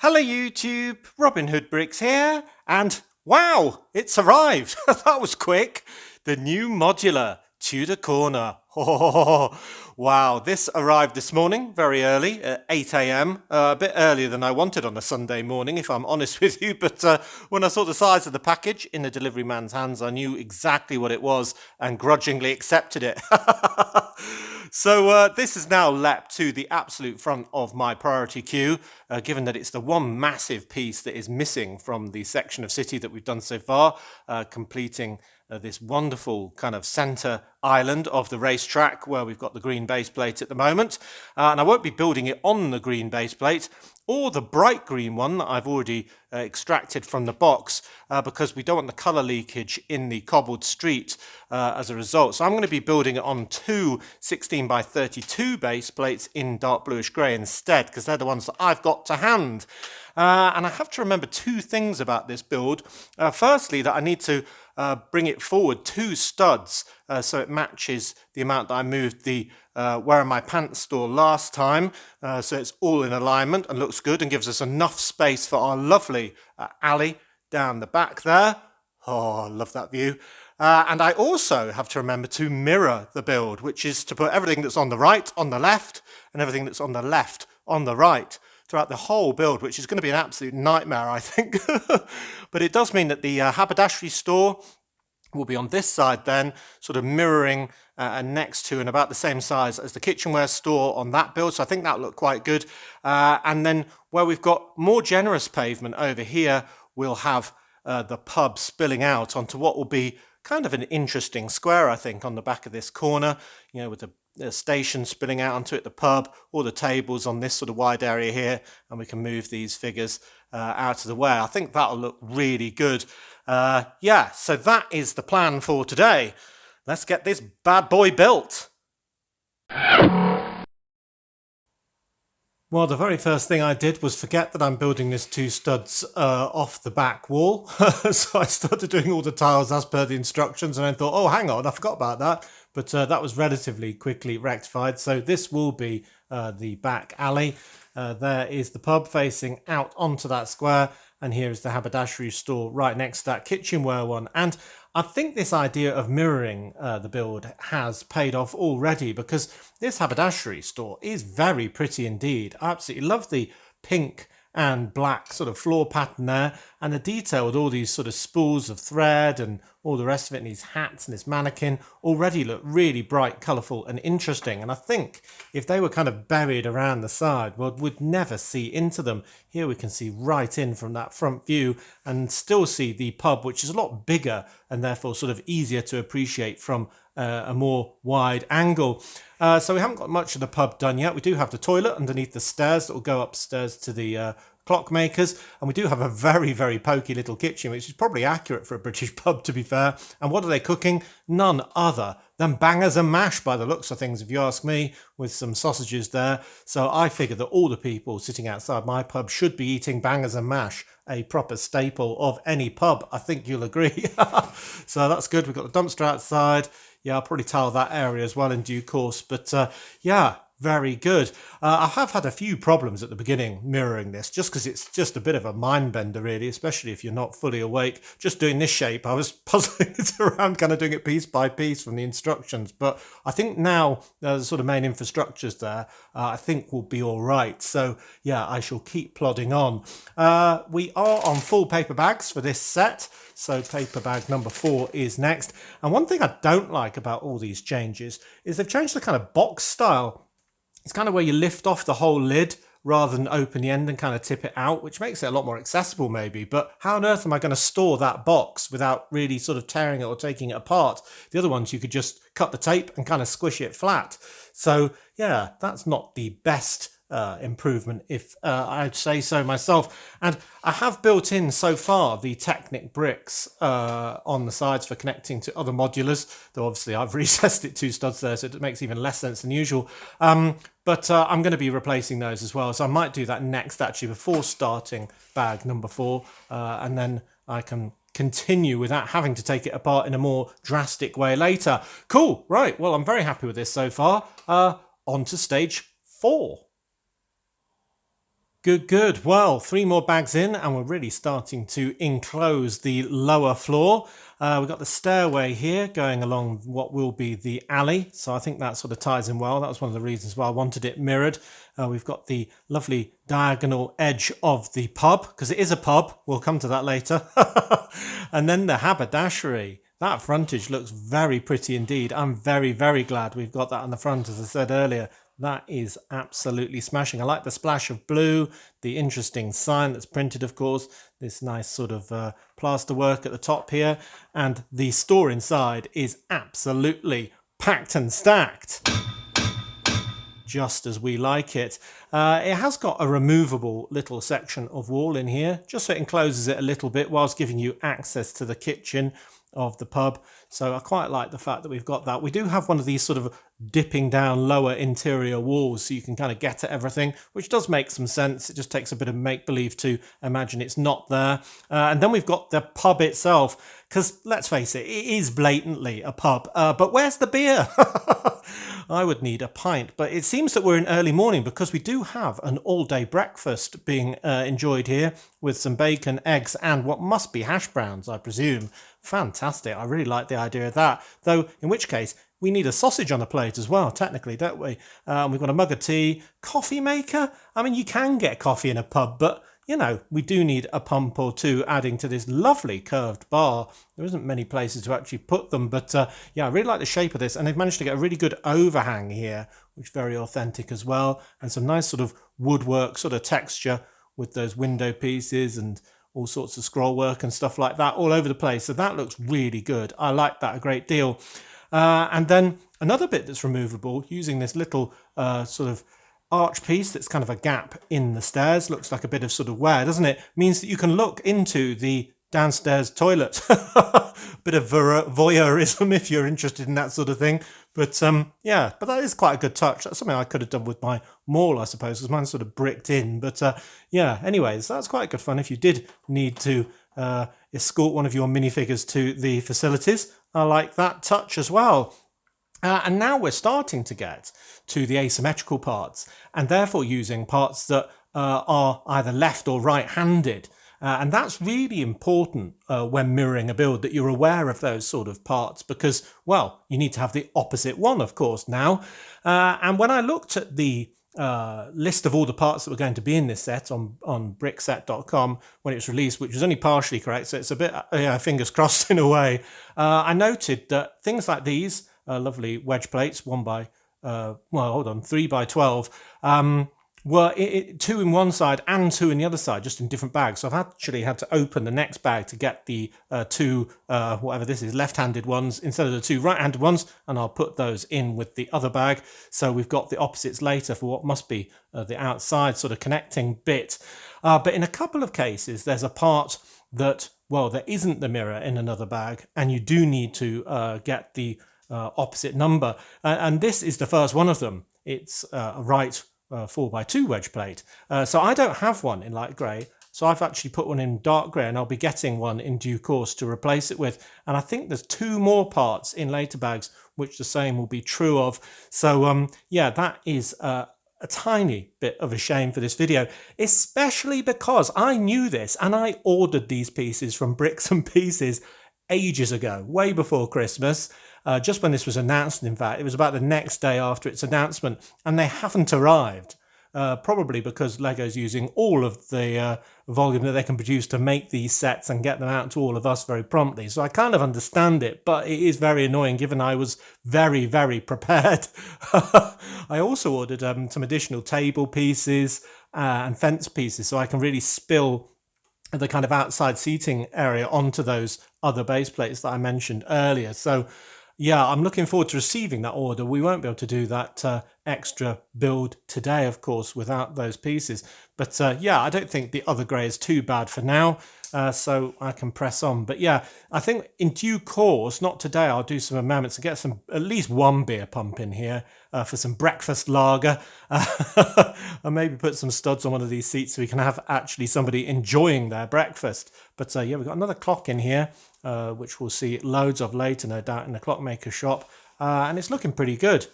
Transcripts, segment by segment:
Hello YouTube, Robin Hood Bricks here, and wow, it's arrived. That was quick. The new modular Tudor corner. Oh, wow, this arrived this morning very early at 8 a.m. A bit earlier than I wanted on a Sunday morning, if I'm honest with you. But when I saw the size of the package in the delivery man's hands, I knew exactly what it was and grudgingly accepted it. So this has now leapt to the absolute front of my priority queue, given that it's the one massive piece that is missing from the section of city that we've done so far, completing this wonderful kind of centre island of the racetrack where we've got the green base plate at the moment. And I won't be building it on the green base plate or the bright green one that I've already extracted from the box because we don't want the colour leakage in the cobbled street as a result. So I'm going to be building it on two 16 by 32 base plates in dark bluish grey instead, because they're the ones that I've got to hand. And I have to remember two things about this build. Firstly, that I need to bring it forward 2 studs so it matches the amount that I moved the Where My Pants store last time, so it's all in alignment and looks good and gives us enough space for our lovely alley down the back there. Oh, I love that view. And I also have to remember to mirror the build, which is to put everything that's on the right on the left and everything that's on the left on the right throughout the whole build, which is going to be an absolute nightmare, I think. But it does mean that the haberdashery store will be on this side then, sort of mirroring and next to and about the same size as the kitchenware store on that build. So I think that'll look quite good. And then where we've got more generous pavement over here, we'll have the pub spilling out onto what will be kind of an interesting square, I think, on the back of this corner, you know, with the station spilling out onto it, the pub, all the tables on this sort of wide area here, and we can move these figures out of the way. I think that'll look really good. Yeah, so that is the plan for today. Let's get this bad boy built. Well, the very first thing I did was forget that I'm building this 2 studs off the back wall. So I started doing all the tiles as per the instructions and I thought, oh, hang on, I forgot about that. But that was relatively quickly rectified. So this will be the back alley. There is the pub facing out onto that square. And here is the haberdashery store right next to that kitchenware one. And I think this idea of mirroring the build has paid off already, because this haberdashery store is very pretty indeed. I absolutely love the pink and black sort of floor pattern there, and the detail with all these sort of spools of thread and all the rest of it, and these hats and this mannequin already look really bright, colourful and interesting. And I think if they were kind of buried around the side, well, we'd never see into them. Here we can see right in from that front view and still see the pub, which is a lot bigger and therefore sort of easier to appreciate from a more wide angle. So we haven't got much of the pub done yet. We do have the toilet underneath the stairs that will go upstairs to the clockmakers, and we do have a very, very pokey little kitchen, which is probably accurate for a British pub, to be fair. And what are they cooking? None other than bangers and mash, by the looks of things, if you ask me, with some sausages there. So I figure that all the people sitting outside my pub should be eating bangers and mash, a proper staple of any pub. I think you'll agree. So that's good. We've got the dumpster outside. Yeah, I'll probably tile that area as well in due course. But yeah, very good. I have had a few problems at the beginning mirroring this, just because it's just a bit of a mind bender, really, especially if you're not fully awake. Just doing this shape, I was puzzling it around, kind of doing it piece by piece from the instructions. But I think now the sort of main infrastructures there, I think will be all right. So yeah, I shall keep plodding on. We are on full paper bags for this set. So paper bag number 4 is next. And one thing I don't like about all these changes is they've changed the kind of box style. It's kind of where you lift off the whole lid rather than open the end and kind of tip it out, which makes it a lot more accessible maybe. But how on earth am I going to store that box without really sort of tearing it or taking it apart? The other ones, you could just cut the tape and kind of squish it flat. So yeah, that's not the best improvement, if I'd say so myself. And I have built in so far the Technic bricks on the sides for connecting to other modulars, though obviously I've recessed it 2 studs there, so it makes even less sense than usual. But I'm going to be replacing those as well, so I might do that next actually before starting bag number 4, and then I can continue without having to take it apart in a more drastic way later. Cool, right, well, I'm very happy with this so far. On to stage 4. Good, good. Well, 3 more bags in, and we're really starting to enclose the lower floor. We've got the stairway here going along what will be the alley, so I think that sort of ties in well. That was one of the reasons why I wanted it mirrored. We've got the lovely diagonal edge of the pub, because it is a pub. We'll come to that later. And then the haberdashery. That frontage looks very pretty indeed. I'm very, very glad we've got that on the front, as I said earlier. That is absolutely smashing. I like the splash of blue, the interesting sign that's printed, of course, this nice sort of plaster work at the top here, and the store inside is absolutely packed and stacked, just as we like it. It has got a removable little section of wall in here, just so it encloses it a little bit whilst giving you access to the kitchen of the pub. So I quite like the fact that we've got that. We do have one of these sort of dipping down lower interior walls so you can kind of get at everything, which does make some sense. It just takes a bit of make-believe to imagine it's not there. And then we've got the pub itself, because let's face it, it is blatantly a pub. But where's the beer? I would need a pint, but it seems that we're in early morning because we do have an all-day breakfast being enjoyed here with some bacon, eggs, and what must be hash browns, I presume. Fantastic. I really like the idea of that. Though, in which case, we need a sausage on a plate as well, technically, don't we? We've got a mug of tea, coffee maker. I mean, you can get coffee in a pub, but, you know, we do need a pump or two adding to this lovely curved bar. There isn't many places to actually put them, but yeah, I really like the shape of this, and they've managed to get a really good overhang here, which is very authentic as well, and some nice sort of woodwork sort of texture with those window pieces and all sorts of scroll work and stuff like that all over the place. So that looks really good. I like that a great deal. And then another bit that's removable using this little sort of arch piece that's kind of a gap in the stairs. Looks like a bit of sort of wear, doesn't it? Means that you can look into the downstairs toilet. Bit of voyeurism if you're interested in that sort of thing. But yeah, but that is quite a good touch. That's something I could have done with my mall, I suppose, because mine's sort of bricked in. But yeah, anyways, that's quite good fun if you did need to escort one of your minifigures to the facilities. I like that touch as well. And now we're starting to get to the asymmetrical parts, and therefore using parts that are either left or right-handed. And that's really important when mirroring a build, that you're aware of those sort of parts because, well, you need to have the opposite one, of course, now. And when I looked at the list of all the parts that were going to be in this set on brickset.com when it was released, which was only partially correct, so it's a bit fingers crossed in a way, I noted that things like these lovely wedge plates, 3 by 12, were 2 in one side and 2 in the other side, just in different bags. So I've actually had to open the next bag to get the 2, whatever this is, left-handed ones instead of the 2 right-handed ones, and I'll put those in with the other bag. So we've got the opposites later for what must be the outside sort of connecting bit. But in a couple of cases, there's a part that, well, there isn't the mirror in another bag, and you do need to get the opposite number. And this is the first one of them. It's a right 4x2 wedge plate. So I don't have one in light grey, so I've actually put one in dark grey, and I'll be getting one in due course to replace it with. And I think there's 2 more parts in later bags which the same will be true of. So yeah, that is a tiny bit of a shame for this video, especially because I knew this and I ordered these pieces from Bricks and Pieces ages ago, way before Christmas. Just when this was announced, in fact, it was about the next day after its announcement, and they haven't arrived. Probably because Lego's using all of the volume that they can produce to make these sets and get them out to all of us very promptly. So I kind of understand it, but it is very annoying given I was very, very prepared. I also ordered some additional table pieces and fence pieces so I can really spill the kind of outside seating area onto those other base plates that I mentioned earlier. So yeah, I'm looking forward to receiving that order. We won't be able to do that extra build today, of course, without those pieces. But yeah, I don't think the other grey is too bad for now, so I can press on. But yeah, I think in due course, not today, I'll do some amendments and get at least one beer pump in here for some breakfast lager. And maybe put some studs on one of these seats so we can have actually somebody enjoying their breakfast. But yeah, we've got another clock in here, which we'll see loads of later, no doubt, in the clockmaker shop. And it's looking pretty good.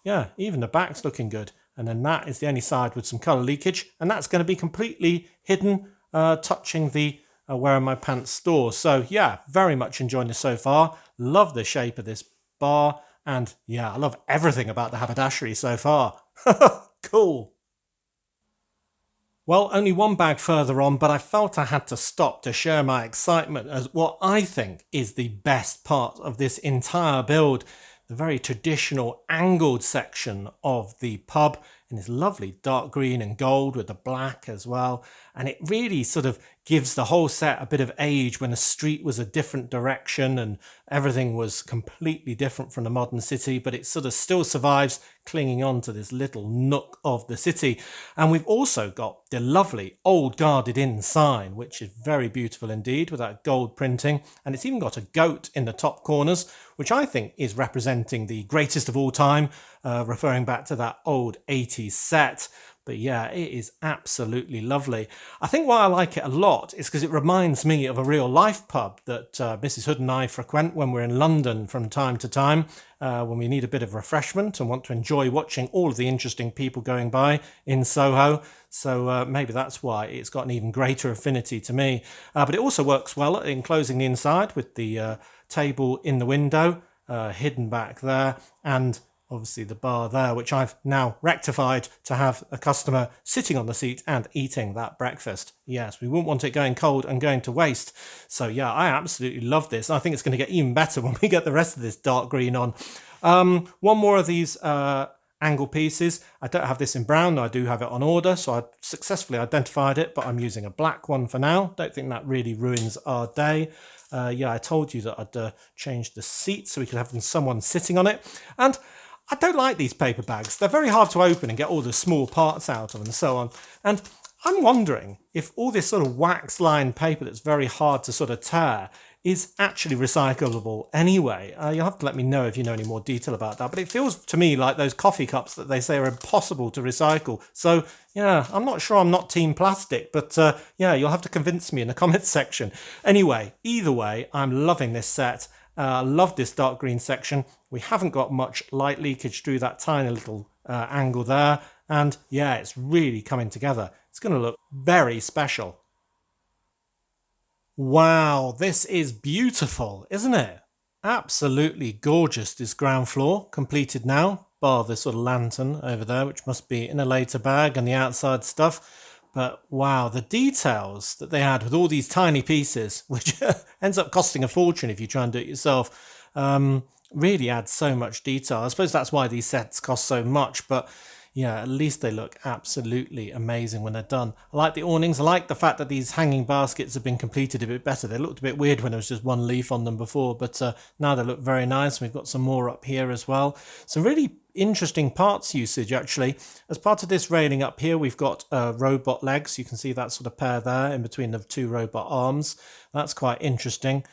Yeah, even the back's looking good. and then that is the only side with some colour leakage, and that's going to be completely hidden, touching the Wearing My Pants store. So yeah, very much enjoying this so far. Love the shape of this bar, and yeah, I love everything about the haberdashery so far. Cool. Well, only one bag further on, but I felt I had to stop to share my excitement as what I think is the best part of this entire build, the very traditional angled section of the pub in this lovely dark green and gold with the black as well. And it really sort of gives the whole set a bit of age when the street was a different direction and everything was completely different from the modern city, but it sort of still survives clinging on to this little nook of the city. And we've also got the lovely old guarded in sign, which is very beautiful indeed with that gold printing. And it's even got a goat in the top corners, which I think is representing the greatest of all time, referring back to that old 80s set. But yeah, it is absolutely lovely. I think why I like it a lot is because it reminds me of a real life pub that Mrs. Hood and I frequent when we're in London from time to time, when we need a bit of refreshment and want to enjoy watching all of the interesting people going by in Soho. So maybe that's why it's got an even greater affinity to me. But it also works well at enclosing the inside with the table in the window, hidden back there, and obviously the bar there, which I've now rectified to have a customer sitting on the seat and eating that breakfast. Yes, we wouldn't want it going cold and going to waste. So yeah, I absolutely love this. I think it's going to get even better when we get the rest of this dark green on. One more of these angle pieces. I don't have this in brown. I do have it on order, so I successfully identified it, but I'm using a black one for now. Don't think that really ruins our day. Yeah, I told you that I'd change the seat so we could have someone sitting on it. And I don't like these paper bags. They're very hard to open and get all the small parts out of and so on. And I'm wondering if all this sort of wax-lined paper that's very hard to sort of tear is actually recyclable anyway. You'll have to let me know if you know any more detail about that. But it feels to me like those coffee cups that they say are impossible to recycle. So, yeah, I'm not sure I'm not team plastic, but yeah, you'll have to convince me in the comments section. Anyway, either way, I'm loving this set. I love this dark green section. We haven't got much light leakage through that tiny little angle there. And yeah, it's really coming together. It's going to look very special. Wow, this is beautiful, isn't it? Absolutely gorgeous, this ground floor, completed now, bar this sort of lantern over there, which must be in a later bag, and the outside stuff. But wow, the details that they had with all these tiny pieces, which ends up costing a fortune if you try and do it yourself, really adds so much detail. I suppose that's why these sets cost so much, but yeah, at least they look absolutely amazing when they're done. I like the awnings. I like the fact that these hanging baskets have been completed a bit better. They looked a bit weird when there was just one leaf on them before, but now they look very nice. We've got some more up here as well. Some really interesting parts usage, actually. As part of this railing up here, we've got robot legs. You can see that sort of pair there in between the two robot arms. That's quite interesting.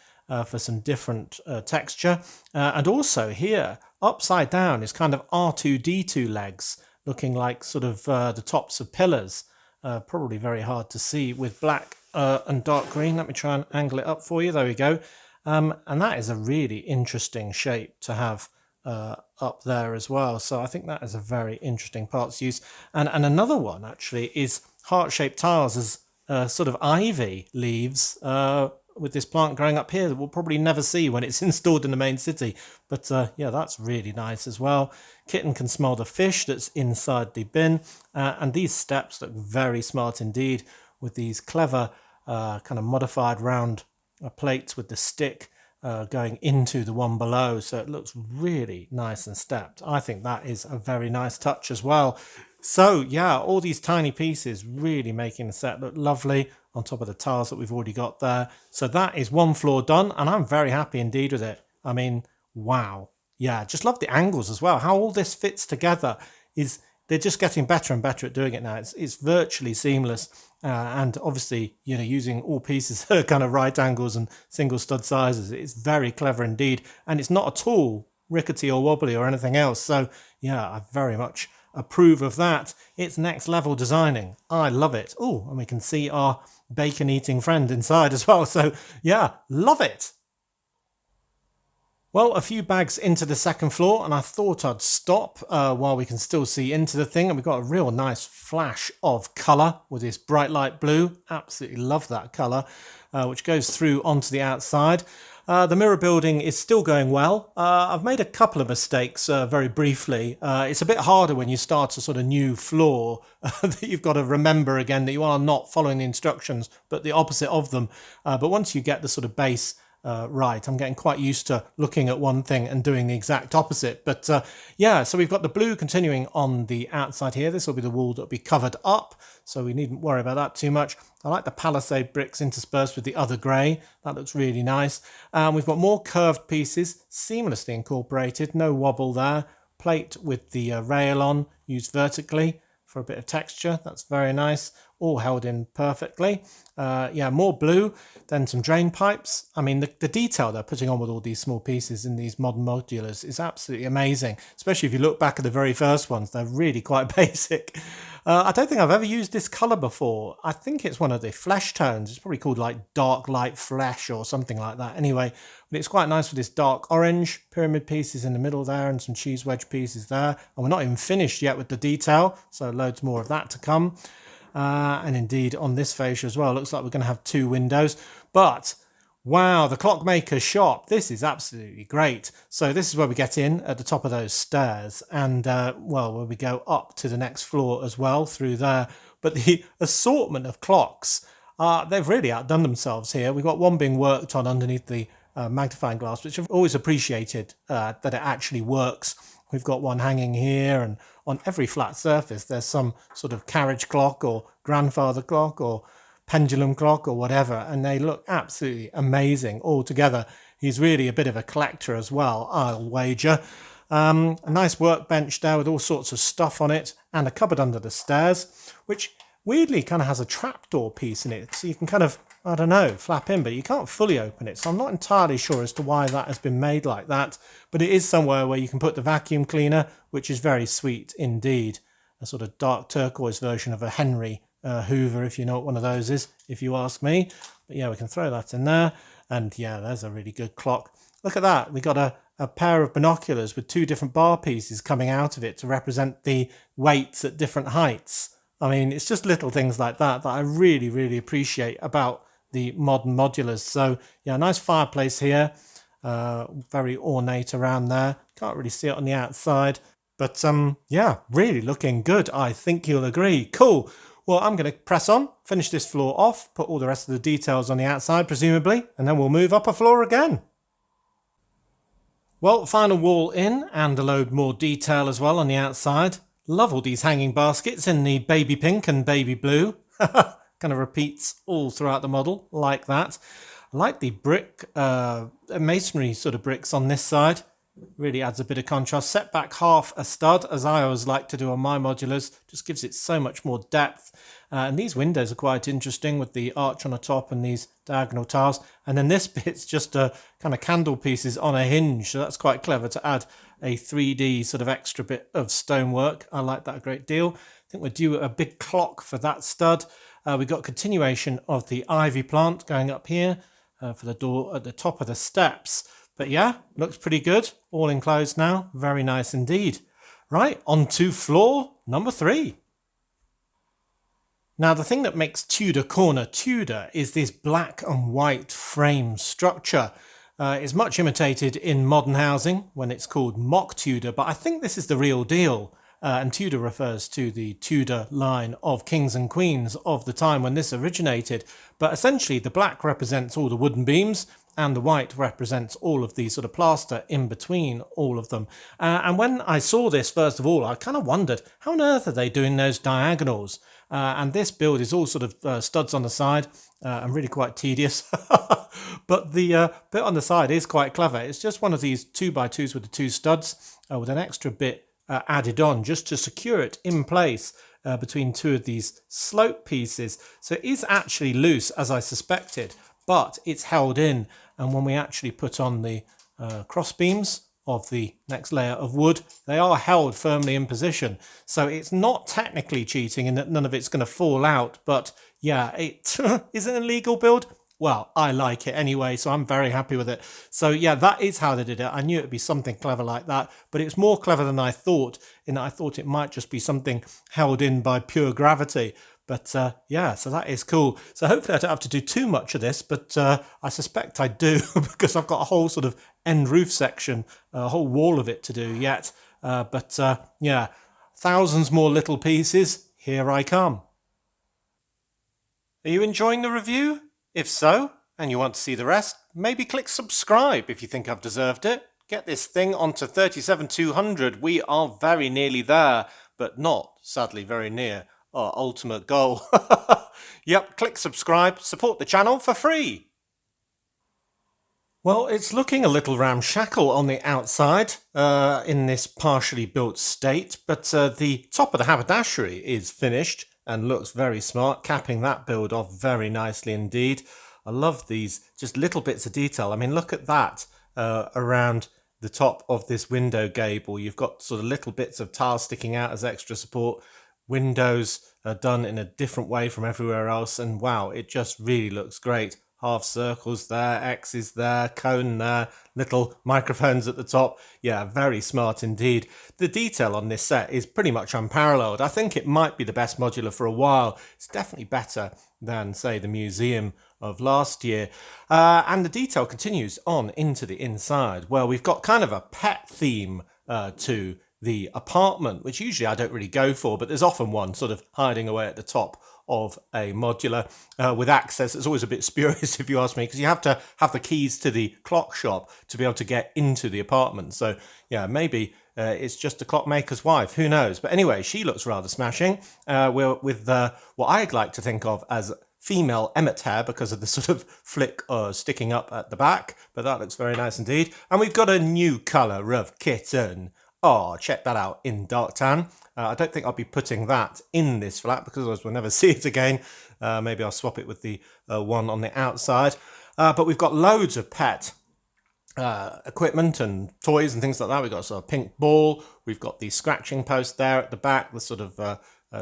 For some different texture. And also here, upside down, is kind of R2-D2 legs, looking like sort of the tops of pillars. Probably very hard to see with black and dark green. Let me try and angle it up for you. There we go. And that is a really interesting shape to have up there as well. So I think that is a very interesting parts use. And another one, actually, is heart-shaped tiles as sort of ivy leaves with this plant growing up here that we'll probably never see when it's installed in the main city. But yeah, that's really nice as well. Kitten can smell the fish that's inside the bin. And these steps look very smart indeed with these clever kind of modified round plates with the stick going into the one below. So it looks really nice and stepped. I think that is a very nice touch as well. So yeah, all these tiny pieces really making the set look lovely on top of the tiles that we've already got there. So that is one floor done, and I'm very happy indeed with it. I mean, wow. Yeah, just love the angles as well. How all this fits together is, they're just getting better and better at doing it now. It's virtually seamless. And obviously, you know, using all pieces kind of right angles and single stud sizes, it's very clever indeed. And it's not at all rickety or wobbly or anything else. So yeah, I very much approve of that. It's next level designing. I love it. Oh, and we can see our bacon eating friend inside as well. So yeah, love it. Well, a few bags into the second floor, and I thought I'd stop while we can still see into the thing. And we've got a real nice flash of colour with this bright light blue. Absolutely love that colour, which goes through onto the outside. The mirror building is still going well. I've made a couple of mistakes very briefly. It's a bit harder when you start a sort of new floor that you've got to remember again that you are not following the instructions, but the opposite of them. But once you get the sort of base right, I'm getting quite used to looking at one thing and doing the exact opposite. But yeah, so we've got the blue continuing on the outside here. This will be the wall that will be covered up, so we needn't worry about that too much. I like the palisade bricks interspersed with the other grey. That looks really nice. We've got more curved pieces, seamlessly incorporated, no wobble there. Plate with the rail on, used vertically for a bit of texture. That's very nice. All held in perfectly. Yeah, more blue, then some drain pipes. I mean, the detail they're putting on with all these small pieces in these modern modulars is absolutely amazing, especially if you look back at the very first ones. They're really quite basic. I don't think I've ever used this colour before. I think it's one of the flesh tones. It's probably called like dark light flesh or something like that. Anyway, but it's quite nice with this dark orange pyramid pieces in the middle there and some cheese wedge pieces there. And we're not even finished yet with the detail, so loads more of that to come. And indeed on this fascia as well, looks like we're going to have 2 windows. But wow, the clockmaker shop, this is absolutely great. So this is where we get in at the top of those stairs, and well, where we go up to the next floor as well through there. But the assortment of clocks, they've really outdone themselves here. We've got one being worked on underneath the magnifying glass, which I've always appreciated that it actually works. We've got one hanging here, and on every flat surface there's some sort of carriage clock or grandfather clock or pendulum clock or whatever, and they look absolutely amazing all together. He's really a bit of a collector as well, I'll wager. A nice workbench there with all sorts of stuff on it, and a cupboard under the stairs, which weirdly kind of has a trapdoor piece in it, so you can kind of, I don't know, flap in, but you can't fully open it. So I'm not entirely sure as to why that has been made like that, but it is somewhere where you can put the vacuum cleaner, which is very sweet indeed. A sort of dark turquoise version of a Henry Hoover, if you know what one of those is, if you ask me. But yeah, we can throw that in there. And yeah, there's a really good clock. Look at that. We got a pair of binoculars with 2 different bar pieces coming out of it to represent the weights at different heights. I mean, it's just little things like that that I really, really appreciate about the modern modulars. So yeah, nice fireplace here. Very ornate around there. Can't really see it on the outside. But yeah, really looking good. I think you'll agree. Cool. Well, I'm going to press on, finish this floor off, put all the rest of the details on the outside, presumably, and then we'll move up a floor again. Well, final wall in, and a load more detail as well on the outside. Love all these hanging baskets in the baby pink and baby blue. Kind of repeats all throughout the model, like that. I like the brick, masonry sort of bricks on this side. Really adds a bit of contrast. Set back half a stud, as I always like to do on my modulars. Just gives it so much more depth. And these windows are quite interesting with the arch on the top and these diagonal tiles. And then this bit's just a kind of candle pieces on a hinge. So that's quite clever to add a 3D sort of extra bit of stonework. I like that a great deal. I think we're due a big clock for that stud. We've got continuation of the ivy plant going up here for the door at the top of the steps. But yeah, looks pretty good. All enclosed now. Very nice indeed. Right, on to floor number 3. Now, the thing that makes Tudor Corner Tudor is this black and white frame structure. It's much imitated in modern housing when it's called mock Tudor, but I think this is the real deal. And Tudor refers to the Tudor line of kings and queens of the time when this originated. But essentially, the black represents all the wooden beams, and the white represents all of the sort of plaster in between all of them. And when I saw this, first of all, I kind of wondered, how on earth are they doing those diagonals? And this build is all sort of studs on the side and really quite tedious. But the bit on the side is quite clever. It's just one of these 2x2s with the 2 studs with an extra bit added on just to secure it in place between 2 of these slope pieces. So it is actually loose, as I suspected, but it's held in. And when we actually put on the cross beams of the next layer of wood, they are held firmly in position. So it's not technically cheating in that none of it's going to fall out. But yeah, it is an illegal build. well, I like it anyway, so I'm very happy with it. So yeah, that is how they did it. I knew it'd be something clever like that, but it's more clever than I thought, in that I thought it might just be something held in by pure gravity. But yeah, so that is cool. So hopefully I don't have to do too much of this, but I suspect I do because I've got a whole sort of end roof section, a whole wall of it to do yet. But yeah, thousands more little pieces. Here I come. Are you enjoying the review? If so, and you want to see the rest, maybe click subscribe if you think I've deserved it. Get this thing onto 37,200. We are very nearly there, but not, sadly, very near our ultimate goal. Yep, click subscribe, support the channel for free. Well, it's looking a little ramshackle on the outside in this partially built state, but the top of the haberdashery is finished and looks very smart, capping that build off very nicely indeed. I love these just little bits of detail. I mean, look at that around the top of this window gable. You've got sort of little bits of tile sticking out as extra support. Windows are done in a different way from everywhere else, and wow, it just really looks great. Half circles there, X's there, cone there, little microphones at the top. Yeah, very smart indeed. The detail on this set is pretty much unparalleled. I think it might be the best modular for a while. It's definitely better than, say, the museum of last year. And the detail continues on into the inside. Well, we've got kind of a pet theme to the apartment, which usually I don't really go for, but there's often one sort of hiding away at the top of a modular with access. It's always a bit spurious if you ask me, because you have to have the keys to the clock shop to be able to get into the apartment. So yeah, maybe it's just a clockmaker's wife, who knows? But anyway, she looks rather smashing with what I'd like to think of as female emmet hair because of the sort of flick sticking up at the back, but that looks very nice indeed. And we've got a new colour of kitten. Oh, check that out in dark tan. I don't think I'll be putting that in this flat because otherwise we'll never see it again. Maybe I'll swap it with the one on the outside. But we've got loads of pet equipment and toys and things like that. We've got a sort of pink ball. We've got the scratching post there at the back, the sort of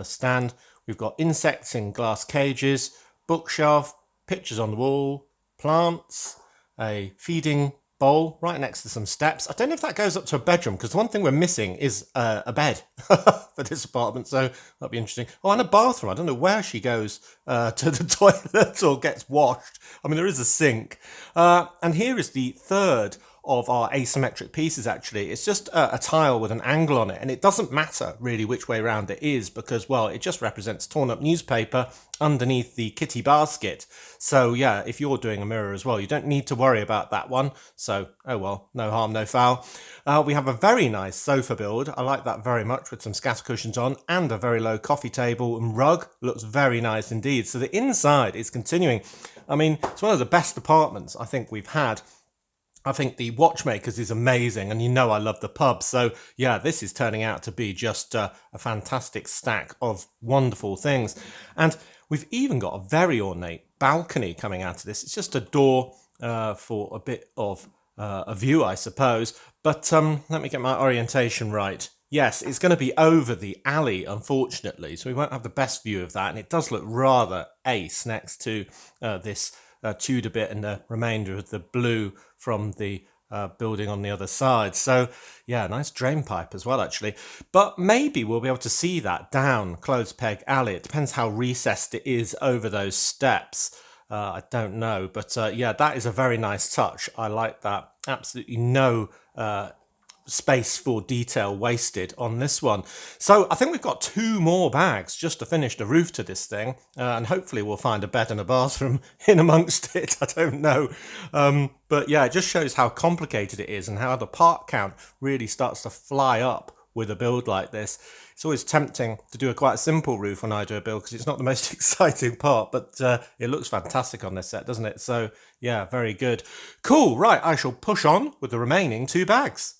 stand. We've got insects in glass cages, bookshelf, pictures on the wall, plants, a feeding bowl right next to some steps. I don't know if that goes up to a bedroom, because the one thing we're missing is a bed for this apartment, so that'll be interesting. Oh, and a bathroom. I don't know where she goes to the toilet or gets washed. I mean, there is a sink. And here is the third of our asymmetric pieces, actually. It's just a tile with an angle on it, and it doesn't matter really which way around it is because, well, it just represents torn up newspaper underneath the kitty basket. So yeah, if you're doing a mirror as well, you don't need to worry about that one. So, oh well, no harm, no foul. We have a very nice sofa build. I like that very much, with some scatter cushions on and a very low coffee table and rug. Looks very nice indeed. So the inside is continuing. I mean, it's one of the best apartments I think we've had. I think the Watchmakers is amazing, and you know I love the pub. So yeah, this is turning out to be just a fantastic stack of wonderful things. And we've even got a very ornate balcony coming out of this. It's just a door for a bit of a view, I suppose. But let me get my orientation right. Yes, it's going to be over the alley, unfortunately, so we won't have the best view of that. And it does look rather ace next to this Tudor bit and the remainder of the blue from the building on the other side. So yeah, nice drain pipe as well, actually. But maybe we'll be able to see that down Clothes Peg Alley. It depends how recessed it is over those steps. I don't know, but yeah, that is a very nice touch. I like that. Absolutely no space for detail wasted on this one. So I think we've got 2 more bags just to finish the roof to this thing, and hopefully we'll find a bed and a bathroom in amongst it. I don't know, but yeah, it just shows how complicated it is and how the part count really starts to fly up with a build like this. It's always tempting to do a quite simple roof when I do a build because it's not the most exciting part, but it looks fantastic on this set, doesn't it? So yeah, very good. Cool, right, I shall push on with the remaining 2 bags.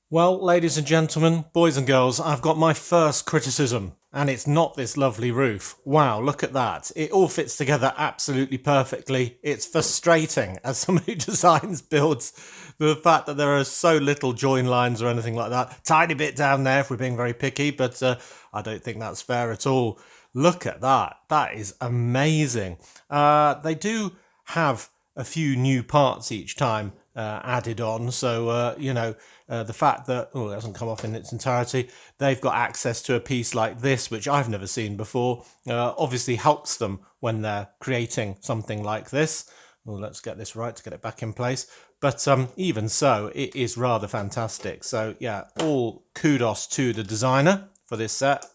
Well, ladies and gentlemen, boys and girls, I've got my first criticism, and it's not this lovely roof. Wow, look at that. It all fits together absolutely perfectly. It's frustrating as someone who designs builds, the fact that there are so little join lines or anything like that. Tiny bit down there if we're being very picky, but I don't think that's fair at all. Look at that. That is amazing. They do have a few new parts each time added on. So, the fact that, oh, it hasn't come off in its entirety, they've got access to a piece like this, which I've never seen before, obviously helps them when they're creating something like this. Oh, let's get this right to get it back in place. But even so, it is rather fantastic. So, yeah, all kudos to the designer for this set.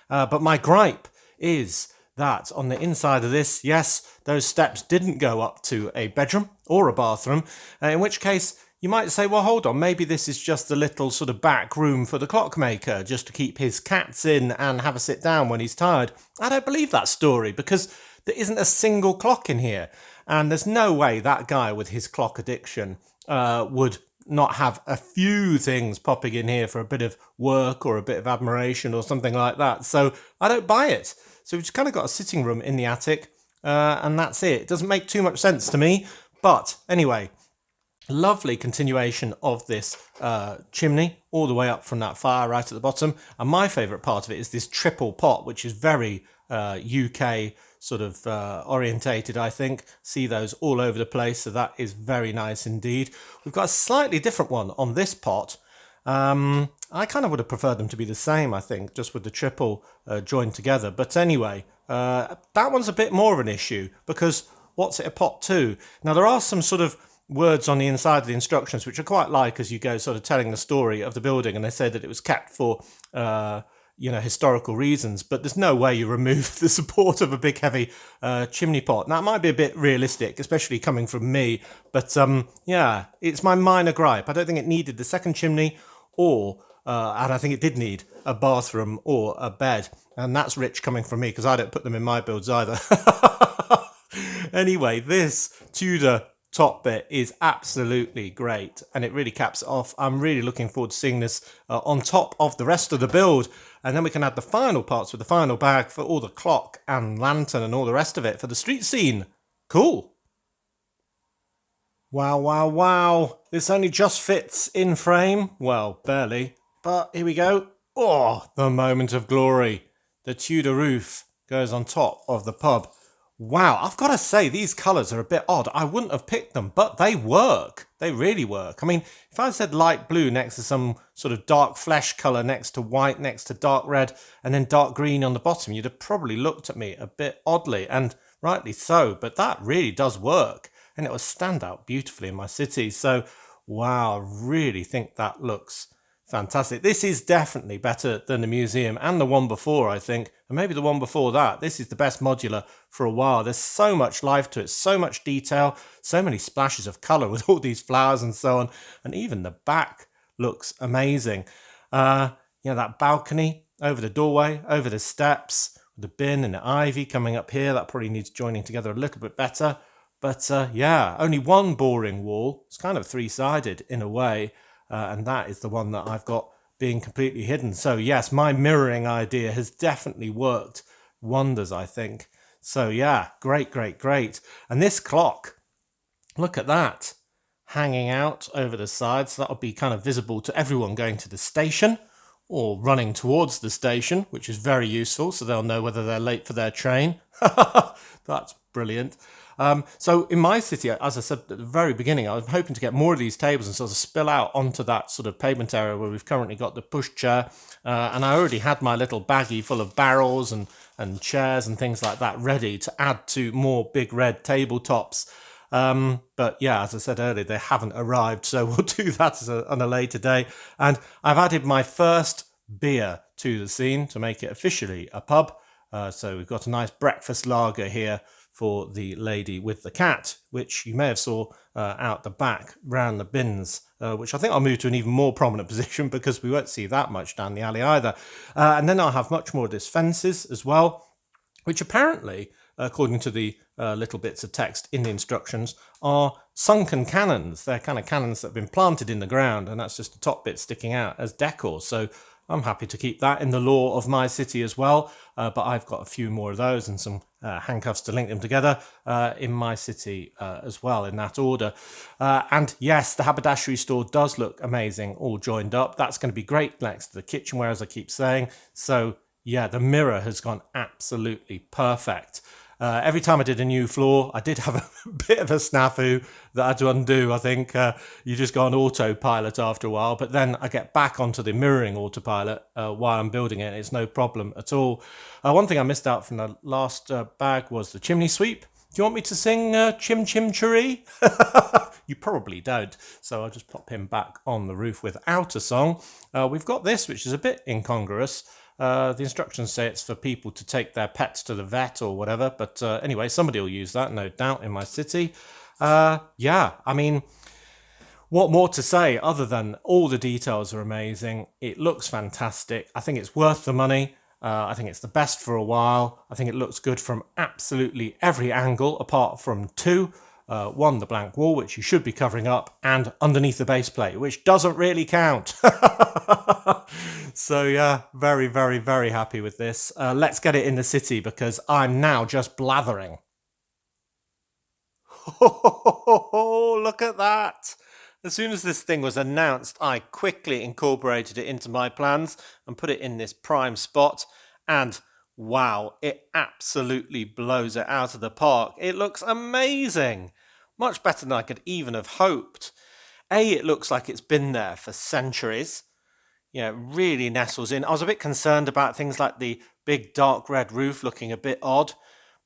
But my gripe is that on the inside of this, yes, those steps didn't go up to a bedroom or a bathroom, in which case you might say, well, hold on, maybe this is just a little sort of back room for the clockmaker, just to keep his cats in and have a sit down when he's tired. I don't believe that story, because there isn't a single clock in here. And there's no way that guy with his clock addiction would not have a few things popping in here for a bit of work or a bit of admiration or something like that. So I don't buy it. So we've just kind of got a sitting room in the attic, and that's it. It doesn't make too much sense to me. But anyway, lovely continuation of this chimney all the way up from that fire right at the bottom. And my favourite part of it is this triple pot, which is very UK sort of orientated, I think. See those all over the place, so that is very nice indeed. We've got a slightly different one on this pot. I kind of would have preferred them to be the same, I think, just with the triple joined together. But anyway, that one's a bit more of an issue, because what's it a pot to? Now, there are some sort of words on the inside of the instructions which I quite like as you go sort of telling the story of the building, and they say that it was kept for historical reasons, but there's no way you remove the support of a big heavy chimney pot. Now, it might be a bit realistic, especially coming from me, but it's my minor gripe. I don't think it needed the second chimney, and I think it did need a bathroom or a bed, and that's rich coming from me, because I don't put them in my builds either. Anyway, this Tudor top bit is absolutely great, and it really caps it off. I'm really looking forward to seeing this on top of the rest of the build, and then we can add the final parts with the final bag for all the clock and lantern and all the rest of it for the street scene. Cool. Wow, wow, wow. This only just fits in frame. Well, barely. But here we go. Oh, the moment of glory. The Tudor roof goes on top of the pub. Wow, I've got to say, these colours are a bit odd. I wouldn't have picked them, but they work. They really work. I mean, if I said light blue next to some sort of dark flesh colour, next to white, next to dark red, and then dark green on the bottom, you'd have probably looked at me a bit oddly, and rightly so, but that really does work. And it will stand out beautifully in my city. So, wow, I really think that looks fantastic. This is definitely better than the museum and the one before, I think, and maybe the one before that. This is the best modular for a while. There's so much life to it, so much detail, so many splashes of colour with all these flowers and so on, and even the back looks amazing. That balcony over the doorway, over the steps, with the bin and the ivy coming up here, that probably needs joining together a little bit better. But only one boring wall. It's kind of three-sided in a way. And that is the one that I've got being completely hidden. So yes, my mirroring idea has definitely worked wonders, I think. So yeah, great, great, great. And this clock, look at that, hanging out over the side. So that'll be kind of visible to everyone going to the station or running towards the station, which is very useful. So they'll know whether they're late for their train. That's brilliant. So in my city, as I said at the very beginning, I was hoping to get more of these tables and sort of spill out onto that sort of pavement area where we've currently got the pushchair. And I already had my little baggie full of barrels and chairs and things like that ready to add to more big red tabletops. But yeah, as I said earlier, they haven't arrived. So we'll do that on a later day. And I've added my first beer to the scene to make it officially a pub. So we've got a nice breakfast lager here for the lady with the cat, which you may have saw out the back round the bins, which I think I'll move to an even more prominent position because we won't see that much down the alley either. And then I'll have much more of this fences as well, which apparently, according to the little bits of text in the instructions, are sunken cannons. They're kind of cannons that have been planted in the ground, and that's just the top bit sticking out as decor. So I'm happy to keep that in the lore of my city as well, but I've got a few more of those and some handcuffs to link them together in my city as well, in that order. And yes, the haberdashery store does look amazing, all joined up. That's going to be great next to the kitchenware, as I keep saying. So yeah, the mirror has gone absolutely perfect. Every time I did a new floor, I did have a bit of a snafu that I had to undo. I think you just go on autopilot after a while, but then I get back onto the mirroring autopilot while I'm building it. It's no problem at all. One thing I missed out from the last bag was the chimney sweep. Do you want me to sing Chim Chim Cheree? You probably don't, so I'll just pop him back on the roof without a song. We've got this, which is a bit incongruous. The instructions say it's for people to take their pets to the vet or whatever, but anyway, somebody will use that, no doubt, in my city. Yeah, I mean, what more to say other than all the details are amazing. It looks fantastic. I think it's worth the money. I think it's the best for a while. I think it looks good from absolutely every angle apart from two. One, the blank wall, which you should be covering up, and underneath the base plate, which doesn't really count. So yeah, very, very, very happy with this. Let's get it in the city because I'm now just blathering. Oh, look at that. As soon as this thing was announced, I quickly incorporated it into my plans and put it in this prime spot. And wow, it absolutely blows it out of the park. It looks amazing. Much better than I could even have hoped. It looks like it's been there for centuries. Yeah, it really nestles in. I was a bit concerned about things like the big dark red roof looking a bit odd,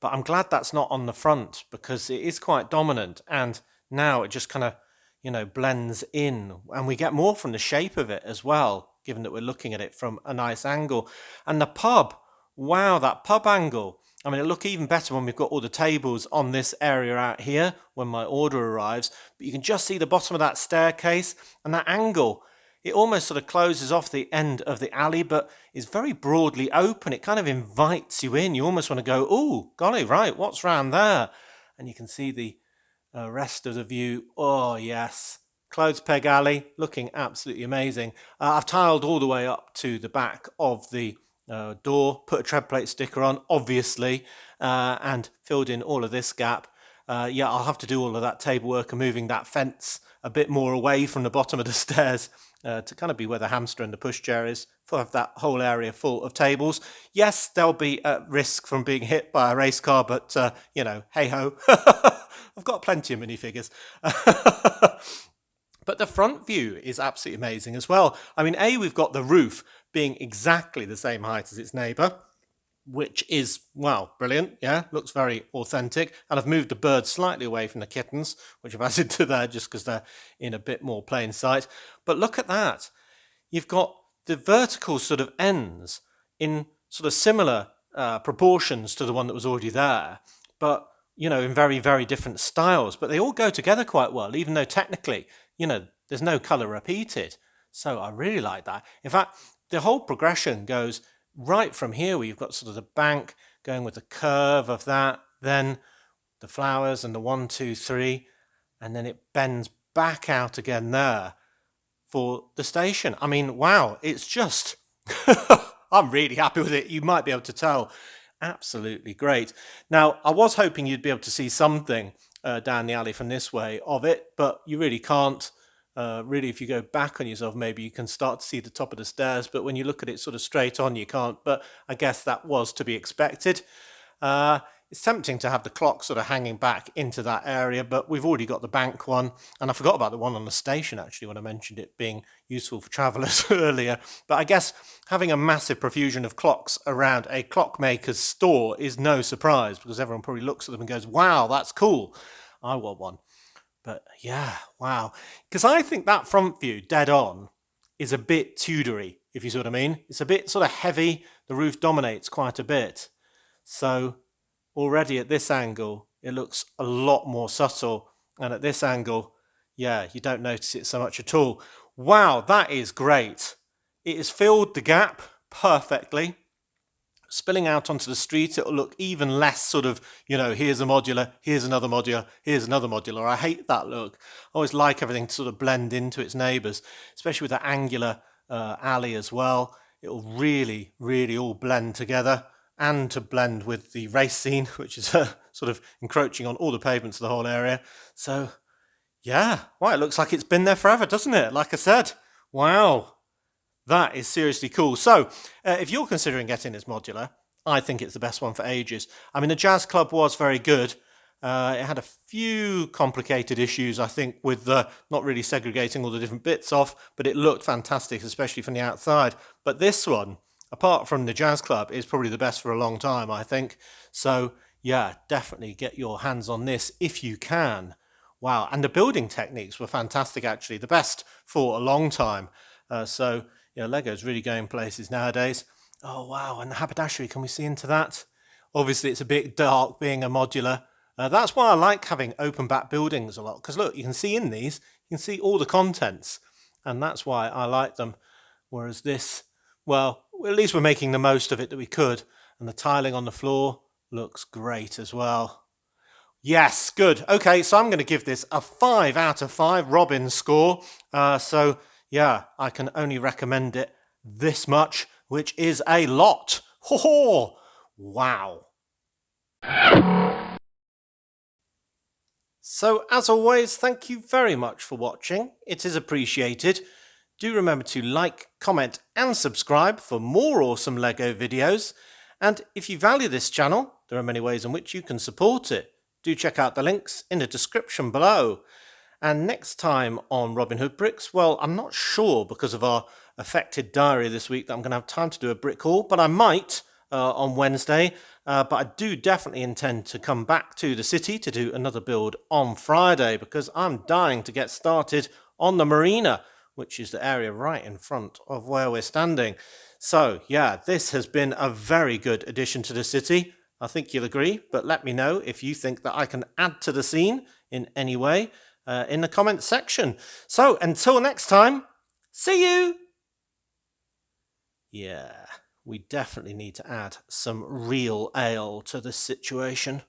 but I'm glad that's not on the front because it is quite dominant, and now it just kind of, blends in, and we get more from the shape of it as well, given that we're looking at it from a nice angle. And the pub, wow, that pub angle. I mean, it'll look even better when we've got all the tables on this area out here when my order arrives, but you can just see the bottom of that staircase and that angle. It almost sort of closes off the end of the alley, but is very broadly open. It kind of invites you in. You almost want to go, oh, golly, right, what's round there? And you can see the rest of the view. Oh, yes. Clothes peg alley, looking absolutely amazing. I've tiled all the way up to the back of the door, put a tread plate sticker on, obviously, and filled in all of this gap. Yeah, I'll have to do all of that table work and moving that fence a bit more away from the bottom of the stairs to kind of be where the hamster and the pushchair is, for have that whole area full of tables. Yes, they'll be at risk from being hit by a race car, but, hey-ho. I've got plenty of minifigures. But the front view is absolutely amazing as well. I mean, we've got the roof being exactly the same height as its neighbour, which is, well, brilliant. Yeah, looks very authentic. And I've moved the birds slightly away from the kittens, which I've added to there just because they're in a bit more plain sight. But look at that. You've got the vertical sort of ends in sort of similar proportions to the one that was already there, but, in very, very different styles. But they all go together quite well, even though technically, there's no colour repeated. So I really like that. In fact, the whole progression goes right from here where you've got sort of the bank going with the curve of that, then the flowers and the 1, 2, 3, and then it bends back out again there for the station. I mean, wow, it's just, I'm really happy with it. You might be able to tell. Absolutely great. Now, I was hoping you'd be able to see something down the alley from this way of it, but you really can't. Really, if you go back on yourself, maybe you can start to see the top of the stairs, but when you look at it sort of straight on, you can't. But I guess that was to be expected. It's tempting to have the clock sort of hanging back into that area, but we've already got the bank one, and I forgot about the one on the station, actually, when I mentioned it being useful for travellers earlier. But I guess having a massive profusion of clocks around a clockmaker's store is no surprise, because everyone probably looks at them and goes, wow, that's cool. I want one. But yeah, wow. Because I think that front view, dead on, is a bit Tudory, if you see what I mean. It's a bit sort of heavy. The roof dominates quite a bit. So already at this angle, it looks a lot more subtle. And at this angle, yeah, you don't notice it so much at all. Wow, that is great. It has filled the gap perfectly. Spilling out onto the street, it'll look even less sort of, here's a modular, here's another modular, here's another modular. I hate that look. I always like everything to sort of blend into its neighbours, especially with that angular alley as well. It'll really, really all blend together, and to blend with the race scene, which is sort of encroaching on all the pavements of the whole area. So, yeah, well, it looks like it's been there forever, doesn't it? Like I said, wow. That is seriously cool. So, if you're considering getting this modular, I think it's the best one for ages. I mean, the Jazz Club was very good. It had a few complicated issues, I think, with not really segregating all the different bits off, but it looked fantastic, especially from the outside. But this one, apart from the Jazz Club, is probably the best for a long time, I think. So, yeah, definitely get your hands on this if you can. Wow, and the building techniques were fantastic, actually, the best for a long time. So, Lego's really going places nowadays. Oh, wow, and the haberdashery, can we see into that? Obviously, it's a bit dark being a modular. That's why I like having open back buildings a lot, because look, you can see in these, you can see all the contents, and that's why I like them. Whereas this, well, at least we're making the most of it that we could, and the tiling on the floor looks great as well. Yes, good. Okay, so I'm going to give this a 5 out of 5 Robin score. So, yeah, I can only recommend it this much, which is a lot. Ho ho! Wow. So, as always, thank you very much for watching. It is appreciated. Do remember to like, comment and subscribe for more awesome LEGO videos. And if you value this channel, there are many ways in which you can support it. Do check out the links in the description below. And next time on Robin Hood Bricks, well, I'm not sure because of our affected diary this week that I'm going to have time to do a brick haul, but I might on Wednesday. But I do definitely intend to come back to the city to do another build on Friday because I'm dying to get started on the marina, which is the area right in front of where we're standing. So, yeah, this has been a very good addition to the city. I think you'll agree, but let me know if you think that I can add to the scene in any way in the comments section. So, until next time, see you! Yeah, we definitely need to add some real ale to this situation.